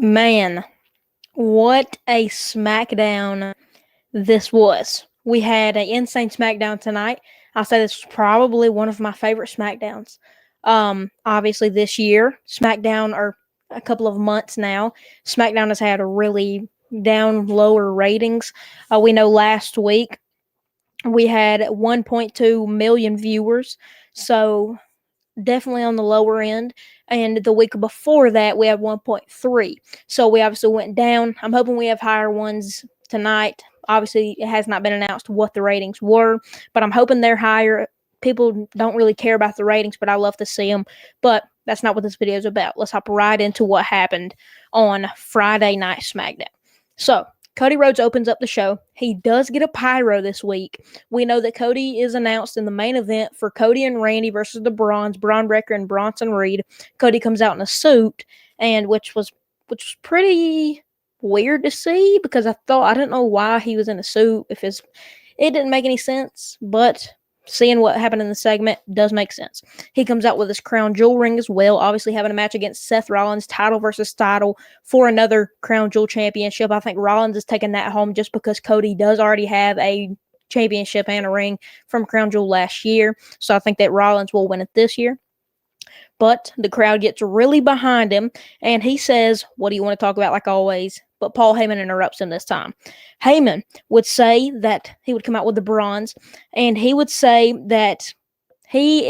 Man, what a SmackDown this was. We had an insane SmackDown tonight. I'll say this was probably one of my favorite SmackDowns. Obviously this year, SmackDown, or a couple of months now, SmackDown has had a really down, lower ratings. We know last week we had 1.2 million viewers, so definitely on the lower end. And the week before that, we had 1.3. So we obviously went down. I'm hoping we have higher ones tonight. Obviously, it has not been announced what the ratings were, but I'm hoping they're higher. People don't really care about the ratings, but I love to see them. But that's not what this video is about. Let's hop right into what happened on Friday Night SmackDown. So, Cody Rhodes opens up the show. He does get a pyro this week. We know that Cody is announced in the main event for Cody and Randy versus the Brawns, Braun Breaker and Bronson Reed. Cody comes out in a suit, and which was pretty weird to see because I didn't know why he was in a suit. It didn't make any sense, but seeing what happened in the segment does make sense. He comes out with his crown jewel ring as well, obviously having a match against Seth Rollins, title versus title, for another crown jewel championship. I think Rollins is taking that home just because Cody does already have a championship and a ring from crown jewel last year. So I think that Rollins will win it this year. But the crowd gets really behind him, and he says, "What do you want to talk about?" like always. But Paul Heyman interrupts him this time. Heyman would say that he would come out with the bronze, and he would say that he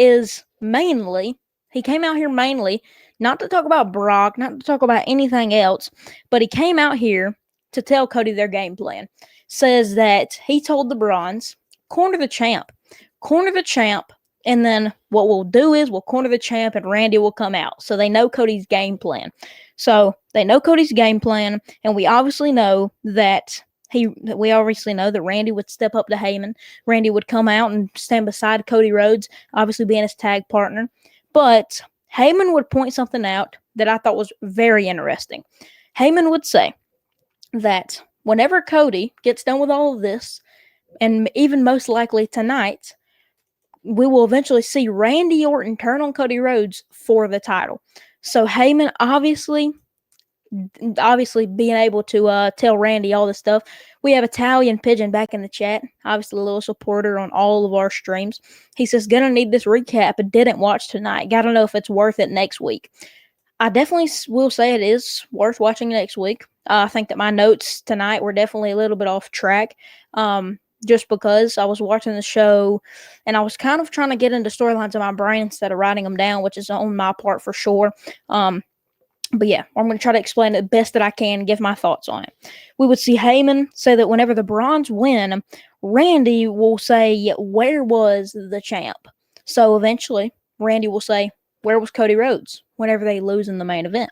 came out here mainly not to talk about Brock, not to talk about anything else, but he came out here to tell Cody their game plan. Says that he told the bronze, corner the champ, and then what we'll do is we'll corner the champ and Randy will come out. So they know Cody's game plan. And we obviously know that Randy would step up to Heyman. Randy would come out and stand beside Cody Rhodes, obviously being his tag partner. But Heyman would point something out that I thought was very interesting. Heyman would say that whenever Cody gets done with all of this, and even most likely tonight, we will eventually see Randy Orton turn on Cody Rhodes for the title. So Heyman obviously being able to tell Randy all this stuff. We have Italian Pigeon back in the chat, obviously a little supporter on all of our streams. He says, gonna need this recap, but didn't watch tonight. Gotta know if it's worth it next week. I definitely will say it is worth watching next week. I think that my notes tonight were definitely a little bit off track. Just because I was watching the show and I was kind of trying to get into storylines in my brain instead of writing them down, which is on my part for sure. But yeah, I'm going to try to explain it the best that I can, give my thoughts on it. We would see Heyman say that whenever the Brawns win, Randy will say, where was the champ? So eventually, Randy will say, where was Cody Rhodes whenever they lose in the main event?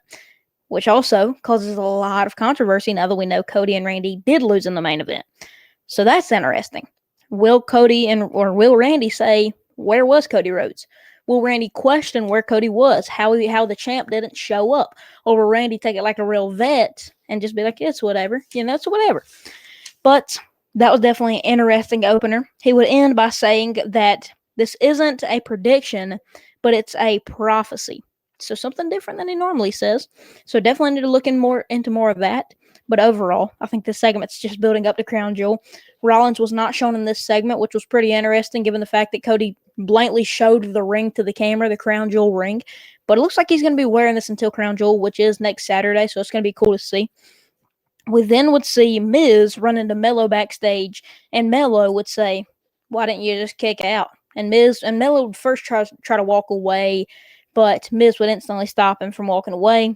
Which also causes a lot of controversy now that we know Cody and Randy did lose in the main event. So that's interesting. Will Randy say, where was Cody Rhodes? Will Randy question where Cody was, how the champ didn't show up? Or will Randy take it like a real vet and just be like, it's whatever, it's whatever. But that was definitely an interesting opener. He would end by saying that this isn't a prediction, but it's a prophecy. So something different than he normally says. So definitely need to look into more of that. But overall, I think this segment's just building up to Crown Jewel. Rollins was not shown in this segment, which was pretty interesting given the fact that Cody blankly showed the ring to the camera, the Crown Jewel ring. But it looks like he's going to be wearing this until Crown Jewel, which is next Saturday, so it's going to be cool to see. We then would see Miz run into Melo backstage, and Melo would say, why didn't you just kick out? And Melo would first try to walk away, but Miz would instantly stop him from walking away.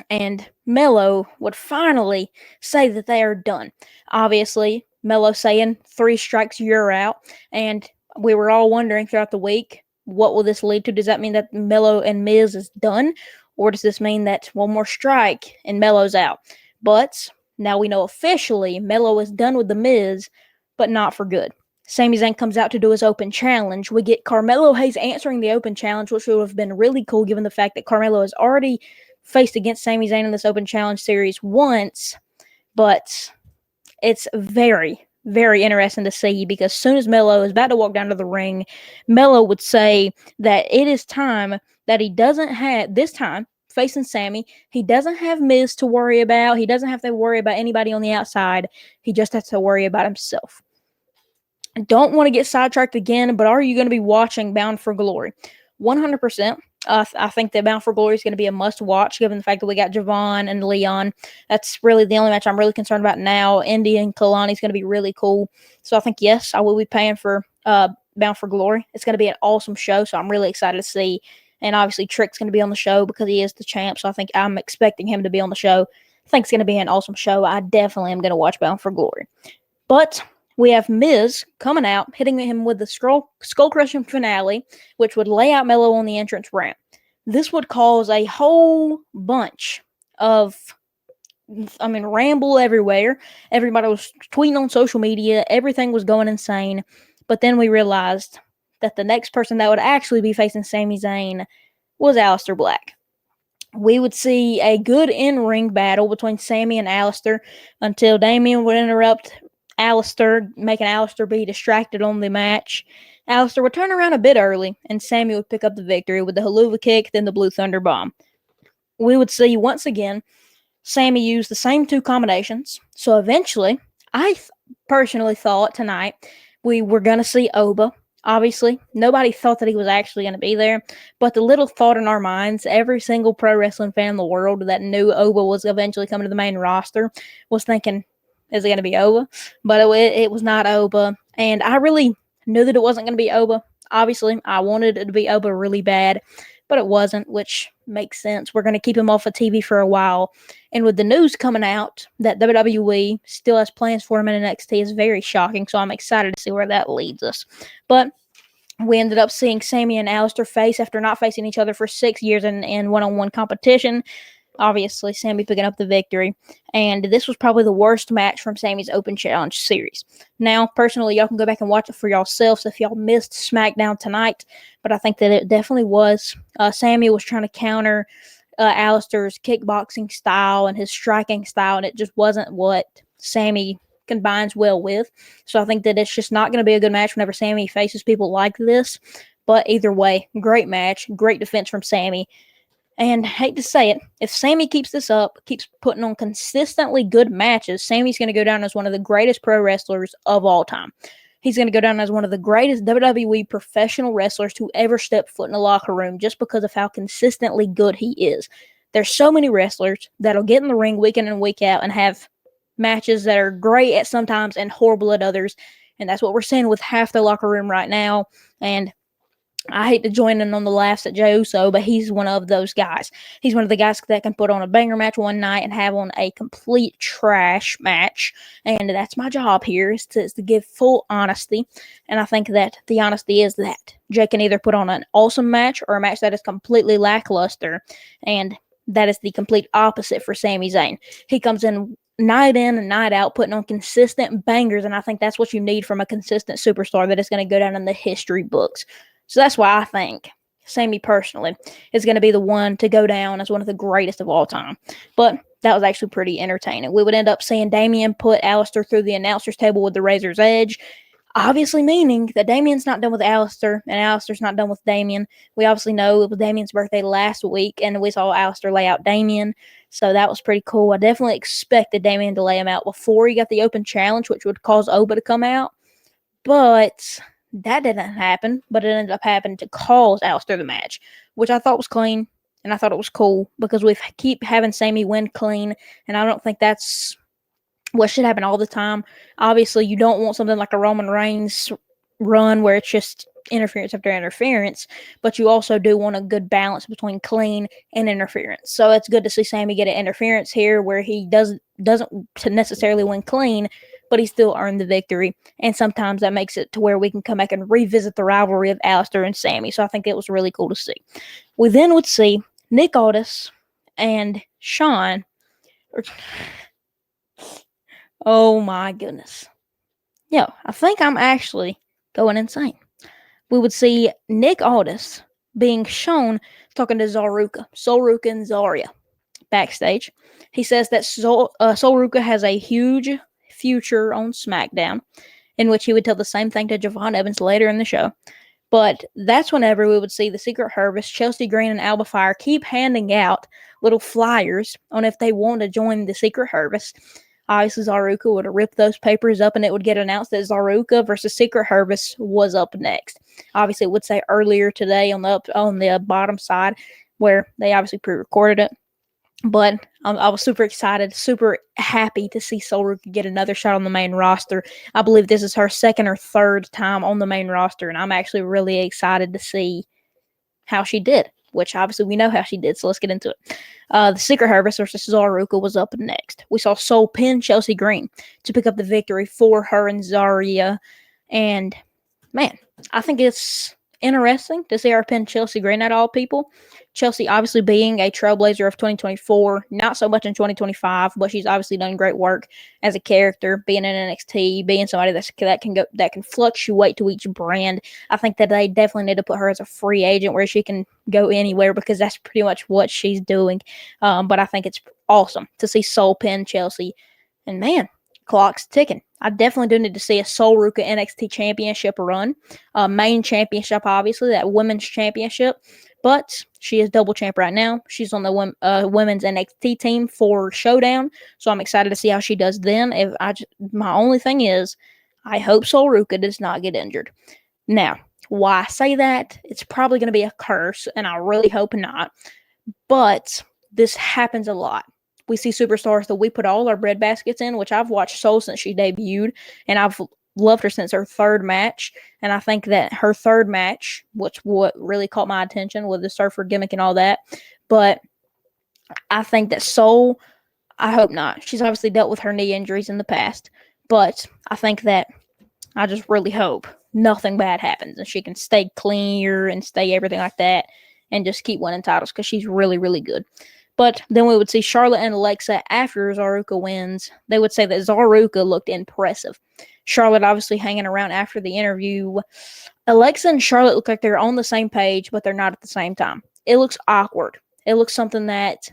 And Melo would finally say that they are done. Obviously, Melo saying 3 strikes, you're out. And we were all wondering throughout the week, what will this lead to? Does that mean that Melo and Miz is done? Or does this mean that one more strike and Melo's out? But now we know officially Melo is done with the Miz, but not for good. Sami Zayn comes out to do his open challenge. We get Carmelo Hayes answering the open challenge, which would have been really cool given the fact that Carmelo has already faced against Sami Zayn in this open challenge series once. But it's very, very interesting to see because as soon as Melo is about to walk down to the ring, Melo would say that it is time that he doesn't have, this time, facing Sammy. He doesn't have Miz to worry about. He doesn't have to worry about anybody on the outside. He just has to worry about himself. I don't want to get sidetracked again, but are you going to be watching Bound for Glory? 100%. I think that Bound for Glory is going to be a must-watch, given the fact that we got Javon and Leon. That's really the only match I'm really concerned about now. Indy and Kalani is going to be really cool. So I think, yes, I will be paying for Bound for Glory. It's going to be an awesome show, so I'm really excited to see. And obviously, Trick's going to be on the show because he is the champ, so I think I'm expecting him to be on the show. I think it's going to be an awesome show. I definitely am going to watch Bound for Glory. But we have Miz coming out, hitting him with the skull-crushing finale, which would lay out Melo on the entrance ramp. This would cause a whole bunch of, ramble everywhere. Everybody was tweeting on social media. Everything was going insane. But then we realized that the next person that would actually be facing Sami Zayn was Aleister Black. We would see a good in-ring battle between Sami and Aleister until Damian would interrupt Aleister, making Aleister be distracted on the match. Aleister would turn around a bit early, and Sami would pick up the victory with the Helluva Kick, then the Blue Thunder Bomb. We would see, once again, Sami use the same two combinations. So eventually, I personally thought tonight we were going to see Oba. Obviously, nobody thought that he was actually going to be there, but the little thought in our minds, every single pro wrestling fan in the world that knew Oba was eventually coming to the main roster was thinking, is it going to be Oba? But it was not Oba. And I really knew that it wasn't going to be Oba. Obviously, I wanted it to be Oba really bad, but it wasn't, which makes sense. We're going to keep him off of TV for a while. And with the news coming out that WWE still has plans for him in NXT is very shocking, so I'm excited to see where that leads us. But we ended up seeing Sami and Aleister face after not facing each other for 6 years in one-on-one competition. Obviously, Sami picking up the victory. And this was probably the worst match from Sami's Open Challenge series. Now, personally, y'all can go back and watch it for yourselves if y'all missed SmackDown tonight. But I think that it definitely was. Sami was trying to counter Aleister's kickboxing style and his striking style, and it just wasn't what Sami combines well with. So I think that it's just not going to be a good match whenever Sami faces people like this. But either way, great match, great defense from Sami. And hate to say it, if Sami keeps this up, keeps putting on consistently good matches, Sami's going to go down as one of the greatest pro wrestlers of all time. He's going to go down as one of the greatest WWE professional wrestlers to ever step foot in a locker room just because of how consistently good he is. There's so many wrestlers that'll get in the ring week in and week out and have matches that are great at sometimes and horrible at others. And that's what we're seeing with half the locker room right now. And I hate to join in on the laughs at Jey Uso, but he's one of those guys. He's one of the guys that can put on a banger match one night and have on a complete trash match. And that's my job here, is to give full honesty. And I think that the honesty is that Jey can either put on an awesome match or a match that is completely lackluster. And that is the complete opposite for Sami Zayn. He comes in and night out, putting on consistent bangers. And I think that's what you need from a consistent superstar that is going to go down in the history books. So that's why I think Sami personally is going to be the one to go down as one of the greatest of all time. But that was actually pretty entertaining. We would end up seeing Damian put Aleister through the announcer's table with the Razor's Edge, obviously meaning that Damian's not done with Aleister and Aleister's not done with Damian. We obviously know it was Damian's birthday last week, and we saw Aleister lay out Damian. So that was pretty cool. I definitely expected Damian to lay him out before he got the open challenge, which would cause Oba to come out. But that didn't happen, but it ended up happening to cause Aleister the match, which I thought was clean, and I thought it was cool because we keep having Sami win clean, and I don't think that's what should happen all the time. Obviously, you don't want something like a Roman Reigns run where it's just interference after interference, but you also do want a good balance between clean and interference. So it's good to see Sami get an interference here where he doesn't necessarily win clean, but he still earned the victory. And sometimes that makes it to where we can come back and revisit the rivalry of Aleister and Sami. So I think it was really cool to see. We then would see Nick Aldis and Shawn. Oh my goodness. Yeah, I think I'm actually going insane. We would see Nick Aldis being shown talking to Sol Ruca and Zarya backstage. He says that Sol Ruca has a huge future on SmackDown, in which he would tell the same thing to Javon Evans later in the show. But that's whenever we would see the Secret Harvest, Chelsea Green and Alba Fire keep handing out little flyers on if they want to join the Secret Harvest. Obviously, Zaruka would rip those papers up and it would get announced that Zaruka versus Secret Harvest was up next. Obviously, it would say earlier today on the bottom side where they obviously pre-recorded it. But I was super excited, super happy to see Zaruka get another shot on the main roster. I believe this is her second or third time on the main roster, and I'm actually really excited to see how she did, which obviously we know how she did, so let's get into it. The Secret Harvest versus Zaruka was up next. We saw Soul pin Chelsea Green to pick up the victory for her and Zarya, and man, I think it's interesting to see her pin Chelsea Green at all people. Chelsea obviously being a trailblazer of 2024, not so much in 2025, but she's obviously done great work as a character, being in NXT, being somebody that can fluctuate to each brand. I think that they definitely need to put her as a free agent where she can go anywhere because that's pretty much what she's doing. But I think it's awesome to see Soul pin Chelsea, and man, clock's ticking. I definitely do need to see a Zaruka NXT Championship run. Main championship, obviously, that women's championship. But she is double champ right now. She's on the women's NXT team for Showdown. So I'm excited to see how she does then. My only thing is, I hope Zaruka does not get injured. Now, why I say that? It's probably going to be a curse, and I really hope not. But this happens a lot. We see superstars that we put all our breadbaskets in, which I've watched Soul since she debuted, and I've loved her since her third match. And I think that her third match, what really caught my attention with the surfer gimmick and all that. But I think that Soul, I hope not. She's obviously dealt with her knee injuries in the past, but I think that I just really hope nothing bad happens and she can stay clear and stay everything like that and just keep winning titles because she's really, really good. But then we would see Charlotte and Alexa after Zaruka wins. They would say that Zaruka looked impressive. Charlotte obviously hanging around after the interview. Alexa and Charlotte look like they're on the same page, but they're not at the same time. It looks awkward. It looks something that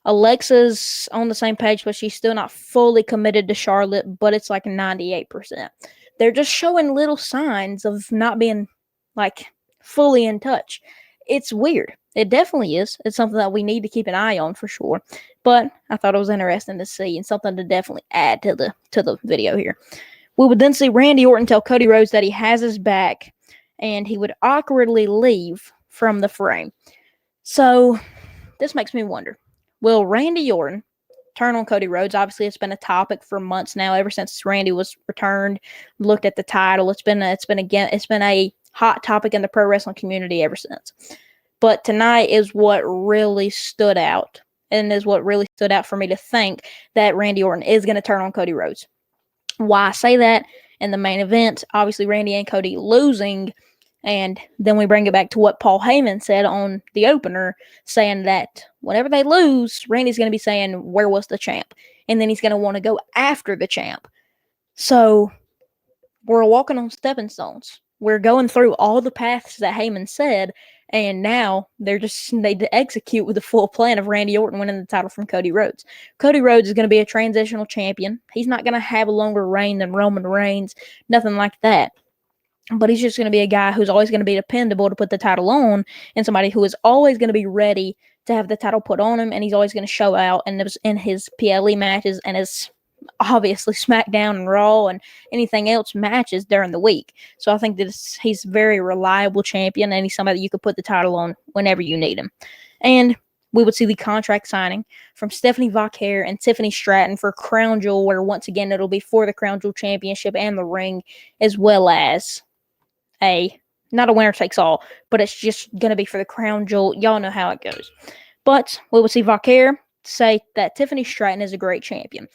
Alexa's on the same page, but she's still not fully committed to Charlotte, but it's like 98%. They're just showing little signs of not being like fully in touch. It's weird. It definitely is. It's something that we need to keep an eye on for sure. But I thought it was interesting to see and something to definitely add to the video here. We would then see Randy Orton tell Cody Rhodes that he has his back and he would awkwardly leave from the frame. So this makes me wonder, will Randy Orton turn on Cody Rhodes? Obviously, it's been a topic for months now, ever since Randy was returned, looked at the title. It's been a hot topic in the pro wrestling community ever since. But tonight is what really stood out, and is what really stood out for me to think that Randy Orton is going to turn on Cody Rhodes. Why I say that? In the main event, obviously Randy and Cody losing, and then we bring it back to what Paul Heyman said on the opener, saying that whenever they lose, Randy's going to be saying, "Where was the champ?" And then he's going to want to go after the champ. So we're walking on stepping stones. We're going through all the paths that Heyman said, and now they execute with the full plan of Randy Orton winning the title from Cody Rhodes. Cody Rhodes is going to be a transitional champion. He's not going to have a longer reign than Roman Reigns, nothing like that. But he's just going to be a guy who's always going to be dependable to put the title on, and somebody who is always going to be ready to have the title put on him, and he's always going to show out in his PLE matches and his obviously SmackDown and Raw and anything else matches during the week. So I think that he's a very reliable champion, and he's somebody you could put the title on whenever you need him. And we would see the contract signing from Stephanie Vauquer and Tiffany Stratton for Crown Jewel, where once again it'll be for the Crown Jewel Championship and the ring, as well as not a winner takes all, but it's just going to be for the Crown Jewel. Y'all know how it goes. But we will see Vauquer say that Tiffany Stratton is a great champion.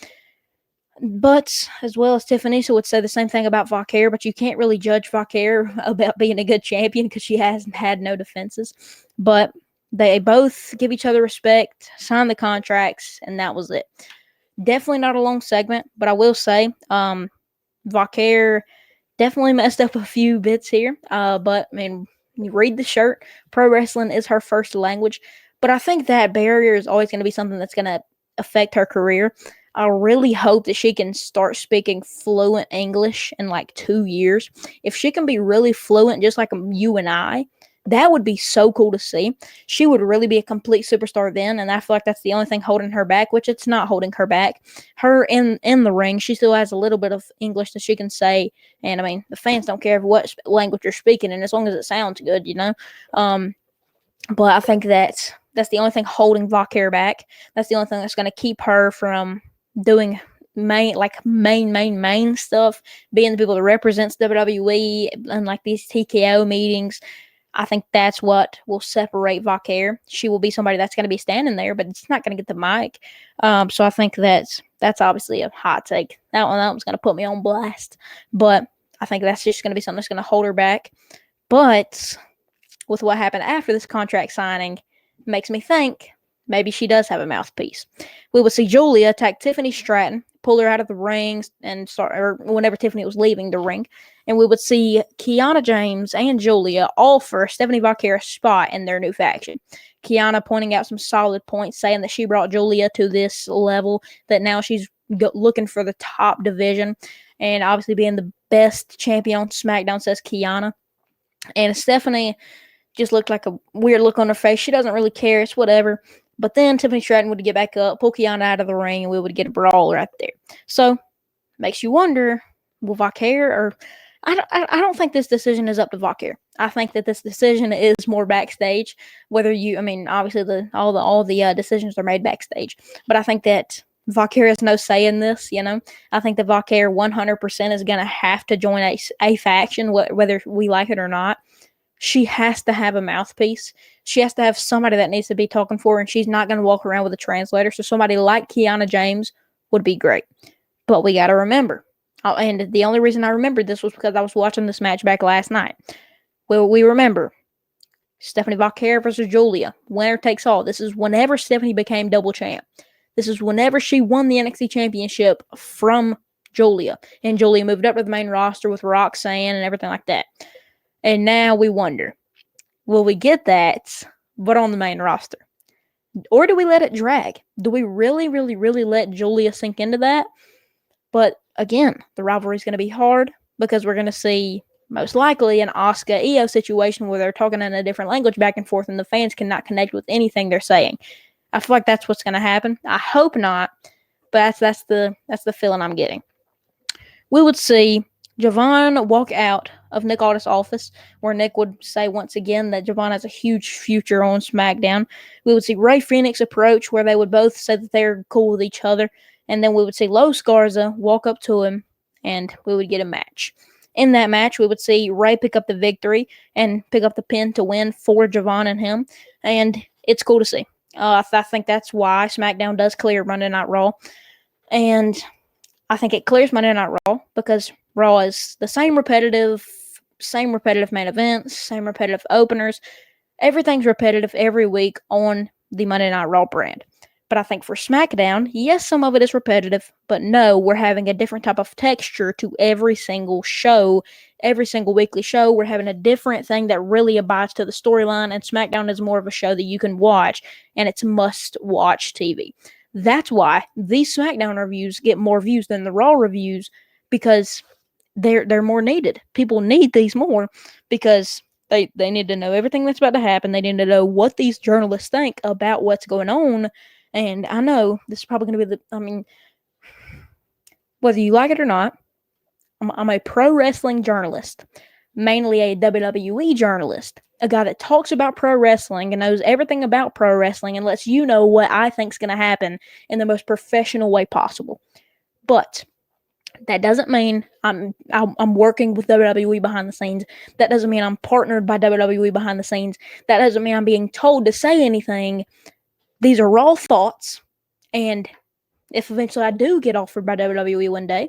But as well as Tiffany, so would say the same thing about Vauquer, but you can't really judge Vauquer about being a good champion because she hasn't had no defenses. But they both give each other respect, sign the contracts, and that was it. Definitely not a long segment, but I will say Vauquer definitely messed up a few bits here. But I mean, you read the shirt, pro wrestling is her first language. But I think that barrier is always going to be something that's going to affect her career. I really hope that she can start speaking fluent English in like 2 years. If she can be really fluent, just like you and I, that would be so cool to see. She would really be a complete superstar then, and I feel like that's the only thing holding her back, which it's not holding her back. Her in the ring, she still has a little bit of English that she can say, and I mean, the fans don't care what language you're speaking, and as long as it sounds good, you know. But I think that's the only thing holding Valkyrie back. That's the only thing that's going to keep her from doing main stuff, being the people that represents WWE and like these TKO meetings. I think that's what will separate Valkyrie. She will be somebody that's going to be standing there, but it's not going to get the mic. So I think that's obviously a hot take. That one's going to put me on blast. But I think that's just going to be something that's going to hold her back. But with what happened after this contract signing, makes me think maybe she does have a mouthpiece. We would see Julia attack Tiffany Stratton, pull her out of the ring, and or whenever Tiffany was leaving the ring, and we would see Kiana James and Julia offer Stephanie Valkyrie a spot in their new faction. Kiana pointing out some solid points, saying that she brought Julia to this level, that now she's looking for the top division, and obviously being the best champion on SmackDown, says Kiana. And Stephanie just looked like a weird look on her face. She doesn't really care. It's whatever. But then Tiffany Stratton would get back up, pull Kiana out of the ring, and we would get a brawl right there. So, makes you wonder, will Valkyrie or... I don't think this decision is up to Valkyrie. I think that this decision is more backstage. Obviously all the decisions are made backstage. But I think that Valkyrie has no say in this, you know. I think that Valkyrie 100% is going to have to join a faction, whether we like it or not. She has to have a mouthpiece. She has to have somebody that needs to be talking for her, and she's not going to walk around with a translator. So somebody like Kiana James would be great. But we got to remember, and the only reason I remembered this was because I was watching this match back last night. Well, we remember Stephanie Valkyrie versus Julia. Winner takes all. This is whenever Stephanie became double champ. This is whenever she won the NXT Championship from Julia. And Julia moved up to the main roster with Roxanne and everything like that. And now we wonder, will we get that, but on the main roster? Or do we let it drag? Do we really, really, really let Julia sink into that? But again, the rivalry is going to be hard because we're going to see most likely an Asuka Io situation where they're talking in a different language back and forth and the fans cannot connect with anything they're saying. I feel like that's what's going to happen. I hope not, but that's the feeling I'm getting. We would see Javon walk out of Nick Aldis' office, where Nick would say once again that Javon has a huge future on SmackDown. We would see Rey Fenix approach, where they would both say that they're cool with each other. And then we would see Los Garza walk up to him, and we would get a match. In that match, we would see Rey pick up the victory and pick up the pin to win for Javon and him. And it's cool to see. I think that's why SmackDown does clear Monday Night Raw. And I think it clears Monday Night Raw because Raw is the same repetitive main events, same repetitive openers. Everything's repetitive every week on the Monday Night Raw brand. But I think for SmackDown, yes, some of it is repetitive, but no, we're having a different type of texture to every single show, every single weekly show. We're having a different thing that really abides to the storyline, and SmackDown is more of a show that you can watch, and it's must-watch TV. That's why these SmackDown reviews get more views than the Raw reviews, because they're more needed. People need these more because they need to know everything that's about to happen. They need to know what these journalists think about what's going on. And I know this is probably going to be whether you like it or not, I'm a pro wrestling journalist, mainly a WWE journalist, a guy that talks about pro wrestling and knows everything about pro wrestling and lets you know what I think is going to happen in the most professional way possible. But that doesn't mean I'm working with WWE behind the scenes. That doesn't mean I'm partnered by WWE behind the scenes. That doesn't mean I'm being told to say anything. These are raw thoughts, and if eventually I do get offered by WWE one day,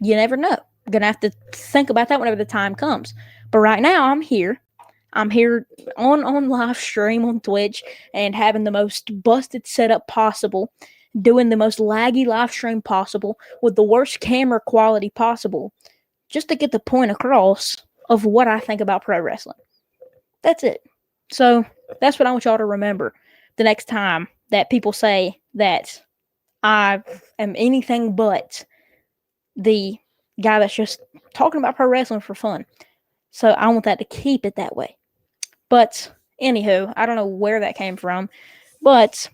you never know. I'm going to have to think about that whenever the time comes. But right now, I'm here. I'm here on live stream on Twitch and having the most busted setup possible, doing the most laggy live stream possible with the worst camera quality possible, just to get the point across of what I think about pro wrestling. That's it. So that's what I want y'all to remember the next time that people say that I am anything but the guy that's just talking about pro wrestling for fun. So I want that to keep it that way. But anywho, I don't know where that came from. But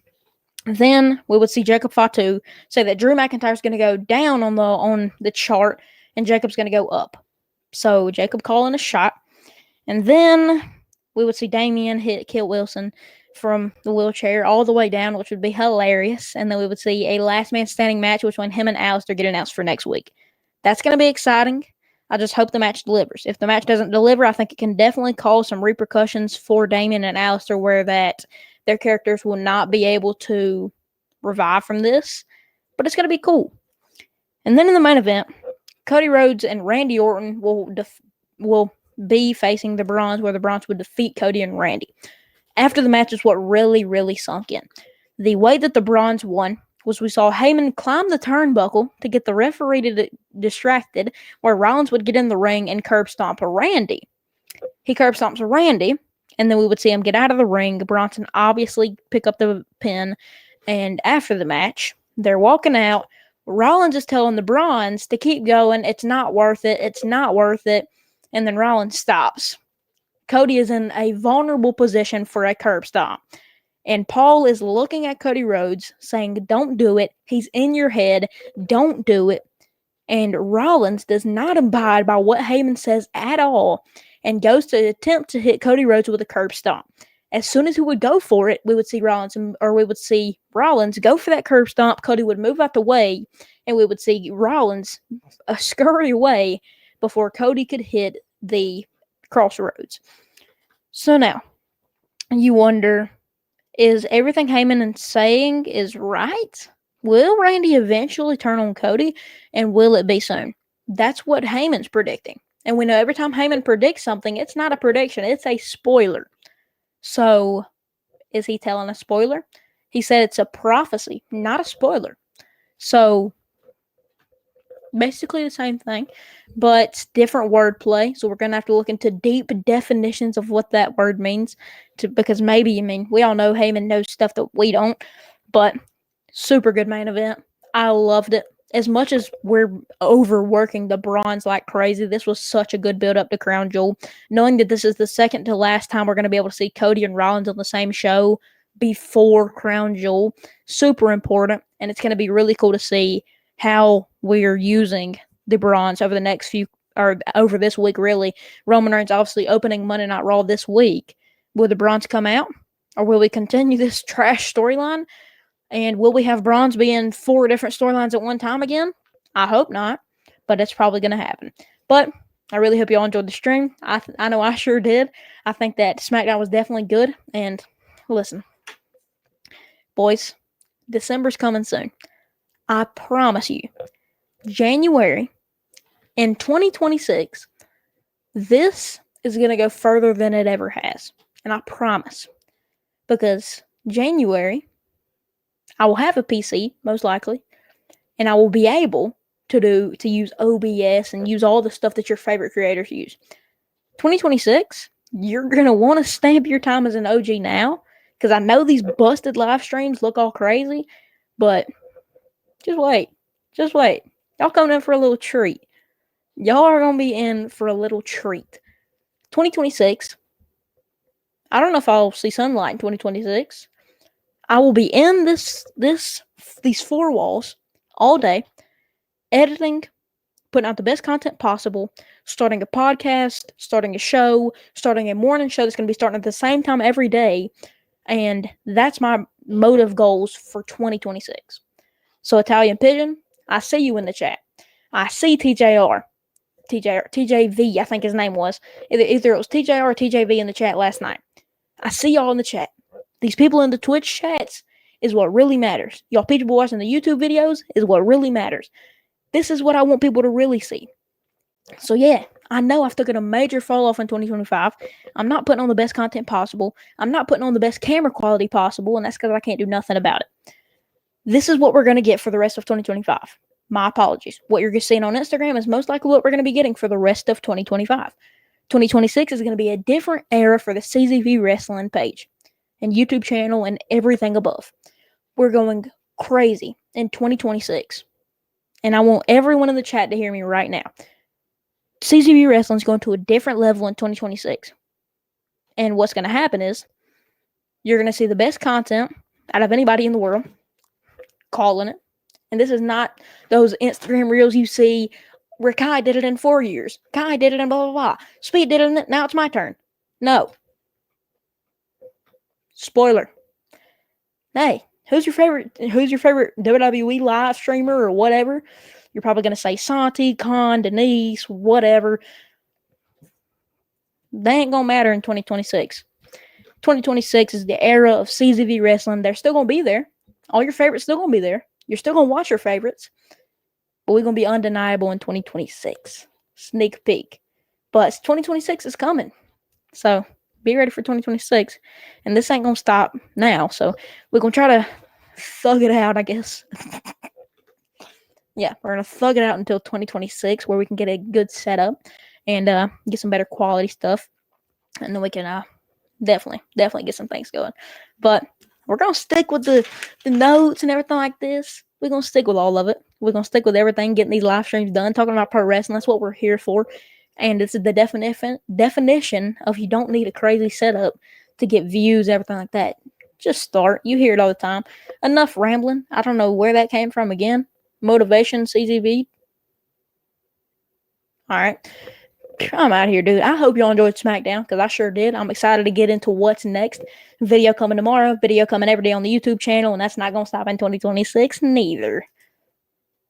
then we would see Jacob Fatu say that Drew McIntyre's going to go down on the chart and Jacob's going to go up. So Jacob calling a shot. And then we would see Damien hit Kit Wilson from the wheelchair all the way down, which would be hilarious. And then we would see a last man standing match between him and Alistair get announced for next week. That's going to be exciting. I just hope the match delivers. If the match doesn't deliver, I think it can definitely cause some repercussions for Damien and Alistair where that their characters will not be able to revive from this. But it's going to be cool. And then in the main event, Cody Rhodes and Randy Orton will be facing the Bronze, where the Bronze would defeat Cody and Randy. After the match is what really, really sunk in. The way that the Bronze won was we saw Heyman climb the turnbuckle to get the referee distracted, where Rollins would get in the ring and curb stomp Randy. He curb stomps Randy, and then we would see him get out of the ring. Bronson obviously pick up the pin, and after the match, they're walking out. Rollins is telling the Bronze to keep going. It's not worth it. It's not worth it. And then Rollins stops. Cody is in a vulnerable position for a curb stomp. And Paul is looking at Cody Rhodes saying, don't do it. He's in your head. Don't do it. And Rollins does not abide by what Heyman says at all and goes to attempt to hit Cody Rhodes with a curb stomp. As soon as he would go for it, we would see Rollins go for that curb stomp. Cody would move out the way, and we would see Rollins scurry away before Cody could hit the crossroads. So now, you wonder, is everything Heyman is saying is right? Will Randy eventually turn on Cody, and will it be soon? That's what Heyman's predicting. And we know every time Heyman predicts something, it's not a prediction, it's a spoiler. So, is he telling a spoiler? He said it's a prophecy, not a spoiler. So, basically the same thing, but different wordplay. So we're going to have to look into deep definitions of what that word means, because maybe, we all know Heyman knows stuff that we don't, but super good main event. I loved it. As much as we're overworking the Bronze like crazy, this was such a good build-up to Crown Jewel. Knowing that this is the second to last time we're going to be able to see Cody and Rollins on the same show before Crown Jewel, super important, and it's going to be really cool to see how we're using the Bronze over this week, really. Roman Reigns obviously opening Monday Night Raw this week. Will the Bronze come out? Or will we continue this trash storyline? And will we have Bronze be in 4 different storylines at one time again? I hope not, but it's probably going to happen. But I really hope you all enjoyed the stream. I know I sure did. I think that SmackDown was definitely good. And listen, boys, December's coming soon. I promise you, January in 2026, this is going to go further than it ever has. And I promise. Because January, I will have a PC, most likely, and I will be able to use OBS and use all the stuff that your favorite creators use. 2026, you're going to want to stamp your time as an OG now, because I know these busted live streams look all crazy, but just wait. Just wait. Y'all coming in for a little treat. Y'all are going to be in for a little treat. 2026, I don't know if I'll see sunlight in 2026. I will be in these 4 walls all day, editing, putting out the best content possible, starting a podcast, starting a show, starting a morning show that's going to be starting at the same time every day, and that's my motive goals for 2026. So Italian Pigeon, I see you in the chat. I see TJV, I think his name was. Either it was TJR or TJV in the chat last night. I see y'all in the chat. These people in the Twitch chats is what really matters. Y'all people watching the YouTube videos is what really matters. This is what I want people to really see. So yeah, I know I've taken a major fall off in 2025. I'm not putting on the best content possible. I'm not putting on the best camera quality possible, and that's because I can't do nothing about it. This is what we're going to get for the rest of 2025. My apologies. What you're seeing on Instagram is most likely what we're going to be getting for the rest of 2025. 2026 is going to be a different era for the CZV Wrestling page and YouTube channel and everything above. We're going crazy in 2026. And I want everyone in the chat to hear me right now. CZV Wrestling is going to a different level in 2026. And what's going to happen is you're going to see the best content out of anybody in the world calling it. And this is not those Instagram reels you see where Kai did it in 4 years. Kai did it in blah, blah, blah. Speed did it, now it's my turn. No. Spoiler. Hey, who's your favorite WWE live streamer or whatever? You're probably going to say Santi, Khan, Denise, whatever. They ain't going to matter in 2026. 2026 is the era of CZV Wrestling. They're still going to be there. All your favorites still going to be there. You're still going to watch your favorites. But we're going to be undeniable in 2026. Sneak peek. But 2026 is coming. So be ready for 2026. And this ain't going to stop now. So we're going to try to thug it out, I guess. Yeah, we're going to thug it out until 2026 where we can get a good setup and get some better quality stuff. And then we can definitely get some things going. But we're going to stick with the notes and everything like this. We're going to stick with all of it. We're going to stick with everything, getting these live streams done, talking about pro wrestling. That's what we're here for. And it's the definition of you don't need a crazy setup to get views, everything like that. Just start. You hear it all the time. Enough rambling. I don't know where that came from again. Motivation, CZV. All right. I'm out here, dude. I hope y'all enjoyed SmackDown because I sure did. I'm excited to get into what's next. Video coming tomorrow. Video coming every day on the YouTube channel, and that's not going to stop in 2026 neither.